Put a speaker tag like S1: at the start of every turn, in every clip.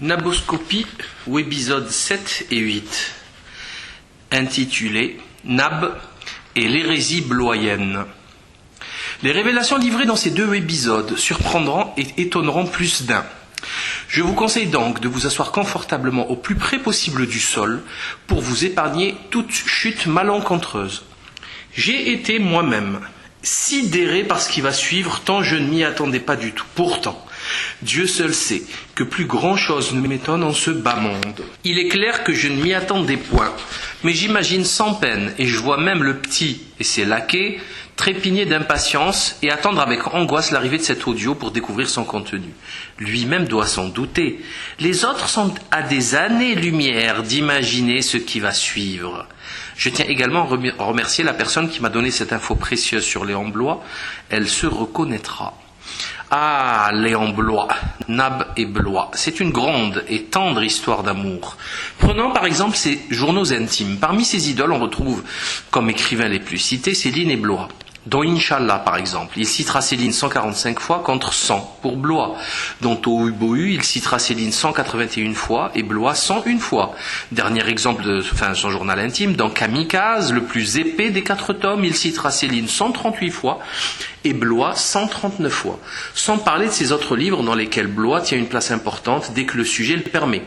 S1: Naboscopie ou épisodes 7 et 8, intitulé Nab et l'hérésie bloyenne. Les révélations livrées dans ces deux épisodes surprendront et étonneront plus d'un. Je vous conseille donc de vous asseoir confortablement au plus près possible du sol pour vous épargner toute chute malencontreuse. J'ai été moi-même sidéré par ce qui va suivre tant je ne m'y attendais pas du tout. Pourtant, Dieu seul sait que plus grand-chose ne m'étonne en ce bas monde. Il est clair que je ne m'y attendais point, mais j'imagine sans peine, et je vois même le petit et ses laquais trépigner d'impatience et attendre avec angoisse l'arrivée de cet audio pour découvrir son contenu. Lui-même doit s'en douter. Les autres sont à des années-lumière d'imaginer ce qui va suivre. Je tiens également à remercier la personne qui m'a donné cette info précieuse sur Léon Bloy. Elle se reconnaîtra. Ah, Léon Bloy, Nab et Bloy, c'est une grande et tendre histoire d'amour. Prenons par exemple ses journaux intimes. Parmi ses idoles, on retrouve, comme écrivains les plus cités, Céline et Bloy. Dont Inch'Allah, par exemple, il citera Céline 145 fois contre 100 pour Bloy. Dont Tohu Bohu, il citera Céline 181 fois et Bloy 101 fois. Dernier exemple de son journal intime, dans Kamikaze, le plus épais des 4 tomes, il citera Céline 138 fois et Bloy 139 fois. Sans parler de ses autres livres dans lesquels Bloy tient une place importante dès que le sujet le permet.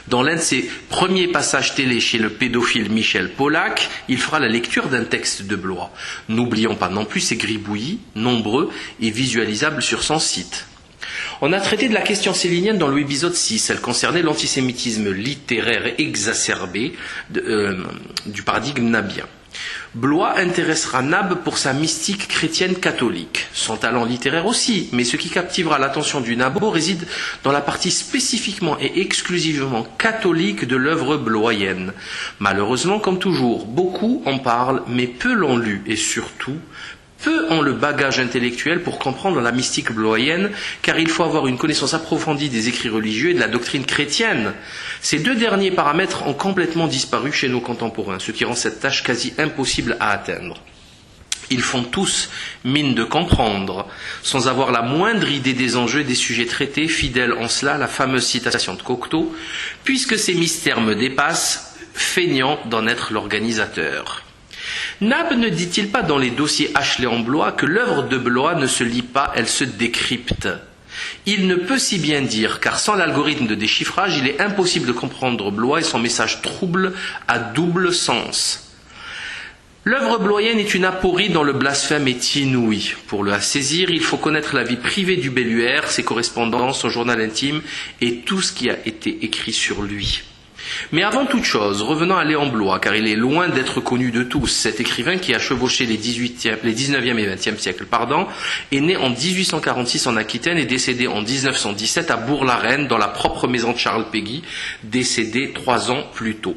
S1: Dans l'un de ses premiers passages télé chez le pédophile Michel Polack, il fera la lecture d'un texte de Bloy. N'oublions pas non plus ses gribouillis, nombreux et visualisables sur son site. On a traité de la question célinienne dans l'épisode 6. Elle concernait l'antisémitisme littéraire exacerbé du paradigme nabien. Bloy intéressera Nab pour sa mystique chrétienne catholique, son talent littéraire aussi, mais ce qui captivera l'attention du Nabo réside dans la partie spécifiquement et exclusivement catholique de l'œuvre bloyenne. Malheureusement, comme toujours, beaucoup en parlent, mais peu l'ont lu, et surtout, peu ont le bagage intellectuel pour comprendre la mystique bloyenne, car il faut avoir une connaissance approfondie des écrits religieux et de la doctrine chrétienne. Ces deux derniers paramètres ont complètement disparu chez nos contemporains, ce qui rend cette tâche quasi impossible à atteindre. Ils font tous mine de comprendre, sans avoir la moindre idée des enjeux et des sujets traités, fidèle en cela à la fameuse citation de Cocteau, puisque ces mystères me dépassent, feignant d'en être l'organisateur. Nab ne dit-il pas dans les dossiers H. Léon Bloy que l'œuvre de Bloy ne se lit pas, elle se décrypte? Il ne peut si bien dire, car sans l'algorithme de déchiffrage, il est impossible de comprendre Bloy et son message trouble à double sens. L'œuvre bloyenne est une aporie dont le blasphème est inouï. Pour la saisir, il faut connaître la vie privée du belluaire, ses correspondances, son journal intime et tout ce qui a été écrit sur lui. Mais avant toute chose, revenons à Léon Bloy, car il est loin d'être connu de tous. Cet écrivain qui a chevauché les 19e et 20e siècles, est né en 1846 en Aquitaine et décédé en 1917 à Bourg-la-Reine, dans la propre maison de Charles Péguy, décédé 3 ans plus tôt.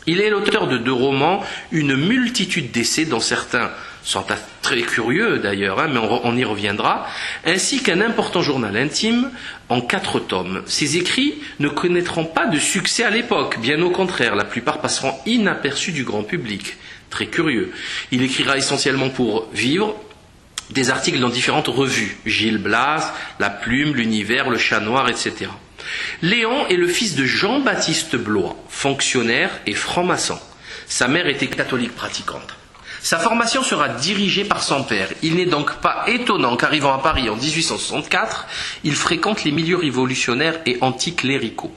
S1: Il est l'auteur de 2 romans, une multitude d'essais, dont certains sont très curieux d'ailleurs, mais on y reviendra, ainsi qu'un important journal intime en 4 tomes. Ces écrits ne connaîtront pas de succès à l'époque, bien au contraire, la plupart passeront inaperçus du grand public. Très curieux. Il écrira essentiellement pour vivre des articles dans différentes revues, Gil Blas, La Plume, L'Univers, Le Chat Noir, etc. Léon est le fils de Jean-Baptiste Bloy, fonctionnaire et franc-maçon. Sa mère était catholique pratiquante. Sa formation sera dirigée par son père. Il n'est donc pas étonnant qu'arrivant à Paris en 1864, il fréquente les milieux révolutionnaires et anticléricaux.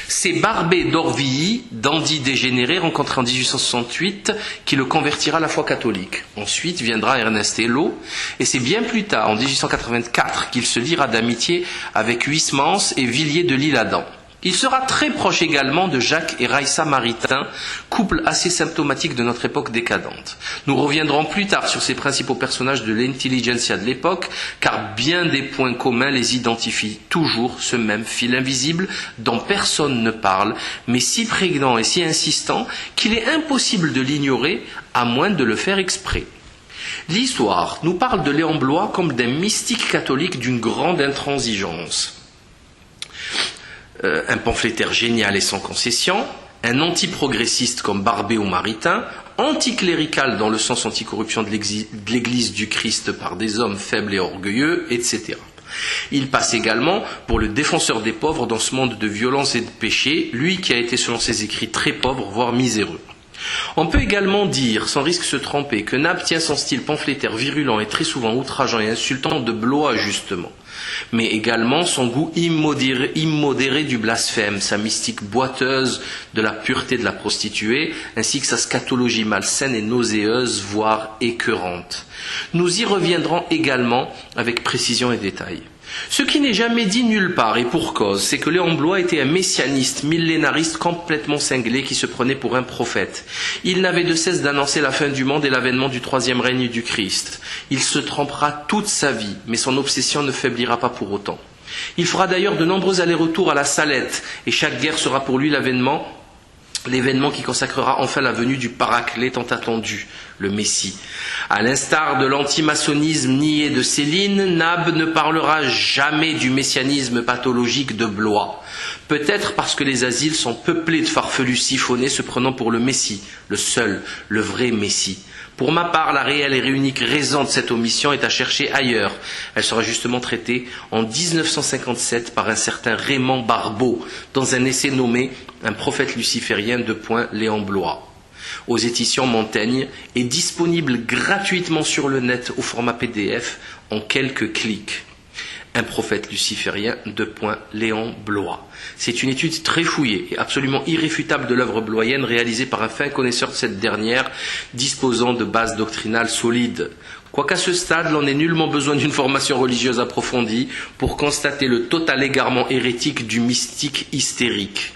S1: C'est Barbé d'Aurevilly, dandy dégénéré, rencontré en 1868, qui le convertira à la foi catholique. Ensuite viendra Ernest Hello, et c'est bien plus tard, en 1884, qu'il se liera d'amitié avec Huysmans et Villiers de l'Isle-Adam. Il sera très proche également de Jacques et Raissa Maritain, couple assez symptomatique de notre époque décadente. Nous reviendrons plus tard sur ces principaux personnages de l'intelligentsia de l'époque, car bien des points communs les identifient toujours, ce même fil invisible dont personne ne parle, mais si prégnant et si insistant qu'il est impossible de l'ignorer, à moins de le faire exprès. L'histoire nous parle de Léon Bloy comme d'un mystique catholique d'une grande intransigeance. Un pamphlétaire génial et sans concession, un antiprogressiste comme Barbé ou Maritain, anticlérical dans le sens anticorruption de l'Église du Christ par des hommes faibles et orgueilleux, etc. Il passe également pour le défenseur des pauvres dans ce monde de violence et de péché, lui qui a été selon ses écrits très pauvre, voire miséreux. On peut également dire, sans risque de se tromper, que Nab tient son style pamphlétaire virulent et très souvent outrageant et insultant de Blois justement, mais également son goût immodéré du blasphème, sa mystique boiteuse de la pureté de la prostituée, ainsi que sa scatologie malsaine et nauséeuse, voire écœurante. Nous y reviendrons également avec précision et détail. Ce qui n'est jamais dit nulle part, et pour cause, c'est que Léon Bloy était un messianiste, millénariste complètement cinglé qui se prenait pour un prophète. Il n'avait de cesse d'annoncer la fin du monde et l'avènement du troisième règne du Christ. Il se trompera toute sa vie, mais son obsession ne faiblira pas pour autant. Il fera d'ailleurs de nombreux allers-retours à la Salette, et chaque guerre sera pour lui l'événement qui consacrera enfin la venue du Paraclet tant attendu, le Messie. À l'instar de l'antimaçonnisme nié de Céline, Nab ne parlera jamais du messianisme pathologique de Blois. Peut-être parce que les asiles sont peuplés de farfelus siphonnés se prenant pour le Messie, le seul, le vrai Messie. Pour ma part, la réelle et unique raison de cette omission est à chercher ailleurs. Elle sera justement traitée en 1957 par un certain Raymond Barbeau, dans un essai nommé « Un prophète luciférien » Léon Bloy. Aux éditions Montaigne, est disponible gratuitement sur le net au format PDF en quelques clics. Un prophète luciférien Léon Bloy. C'est une étude très fouillée et absolument irréfutable de l'œuvre bloyenne réalisée par un fin connaisseur de cette dernière, disposant de bases doctrinales solides. Quoiqu'à ce stade, l'on n'ait nullement besoin d'une formation religieuse approfondie pour constater le total égarement hérétique du mystique hystérique.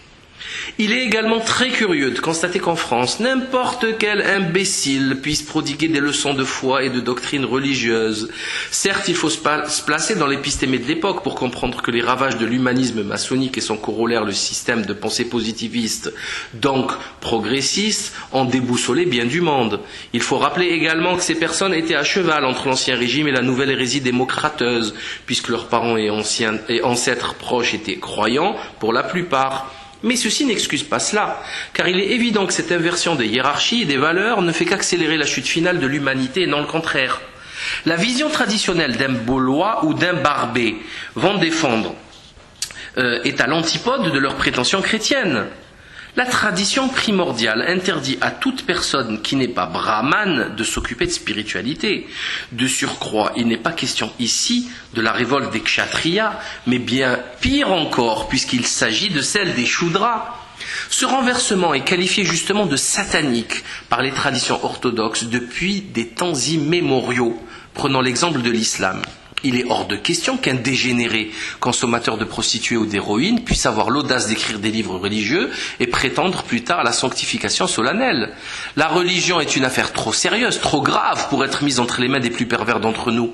S1: Il est également très curieux de constater qu'en France, n'importe quel imbécile puisse prodiguer des leçons de foi et de doctrine religieuse. Certes, il faut se placer dans l'épistémé de l'époque pour comprendre que les ravages de l'humanisme maçonnique et son corollaire, le système de pensée positiviste, donc progressiste, ont déboussolé bien du monde. Il faut rappeler également que ces personnes étaient à cheval entre l'ancien régime et la nouvelle hérésie démocrateuse, puisque leurs parents et ancêtres proches étaient croyants pour la plupart. Mais ceci n'excuse pas cela, car il est évident que cette inversion des hiérarchies et des valeurs ne fait qu'accélérer la chute finale de l'humanité et non le contraire. La vision traditionnelle d'un Bloy ou d'un Barbet vont défendre est à l'antipode de leurs prétentions chrétiennes. La tradition primordiale interdit à toute personne qui n'est pas brahmane de s'occuper de spiritualité. De surcroît, il n'est pas question ici de la révolte des kshatriyas, mais bien pire encore, puisqu'il s'agit de celle des shudras. Ce renversement est qualifié justement de satanique par les traditions orthodoxes depuis des temps immémoriaux. Prenons l'exemple de l'islam. Il est hors de question qu'un dégénéré, consommateur de prostituées ou d'héroïne, puisse avoir l'audace d'écrire des livres religieux et prétendre plus tard à la sanctification solennelle. La religion est une affaire trop sérieuse, trop grave pour être mise entre les mains des plus pervers d'entre nous.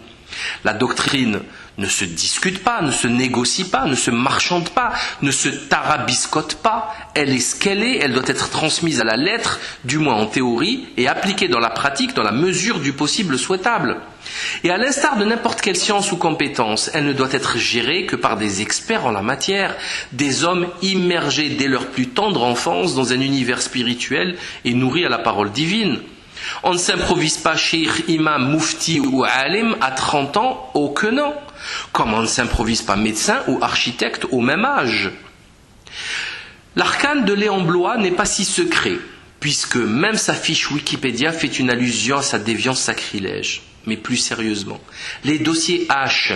S1: La doctrine ne se discute pas, ne se négocie pas, ne se marchande pas, ne se tarabiscote pas. Elle est ce qu'elle est, elle doit être transmise à la lettre, du moins en théorie, et appliquée dans la pratique dans la mesure du possible souhaitable. Et à l'instar de n'importe quelle science ou compétence, elle ne doit être gérée que par des experts en la matière, des hommes immergés dès leur plus tendre enfance dans un univers spirituel et nourris à la parole divine. On ne s'improvise pas cheikh, imam, mufti ou alim à 30 ans, oh que non, comme on ne s'improvise pas médecin ou architecte au même âge. L'arcane de Léon Bloy n'est pas si secret, puisque même sa fiche Wikipédia fait une allusion à sa déviance sacrilège. Mais plus sérieusement, les dossiers H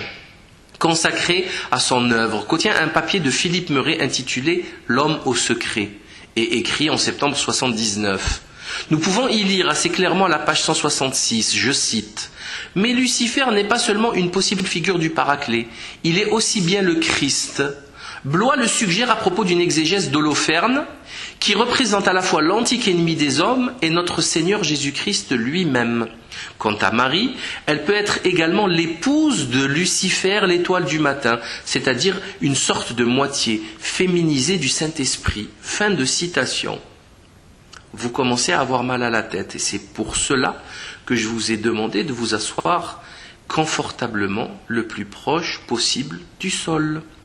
S1: consacrés à son œuvre contient un papier de Philippe Meuret intitulé « L'homme au secret » et écrit en septembre 1979. Nous pouvons y lire assez clairement à la page 166, je cite « Mais Lucifer n'est pas seulement une possible figure du Paraclet, il est aussi bien le Christ. » Bloy le suggère à propos d'une exégèse d'Holoferne qui représente à la fois l'antique ennemi des hommes et notre Seigneur Jésus-Christ lui-même. Quant à Marie, elle peut être également l'épouse de Lucifer, l'étoile du matin, c'est-à-dire une sorte de moitié féminisée du Saint-Esprit. Fin de citation. Vous commencez à avoir mal à la tête et c'est pour cela que je vous ai demandé de vous asseoir confortablement le plus proche possible du sol.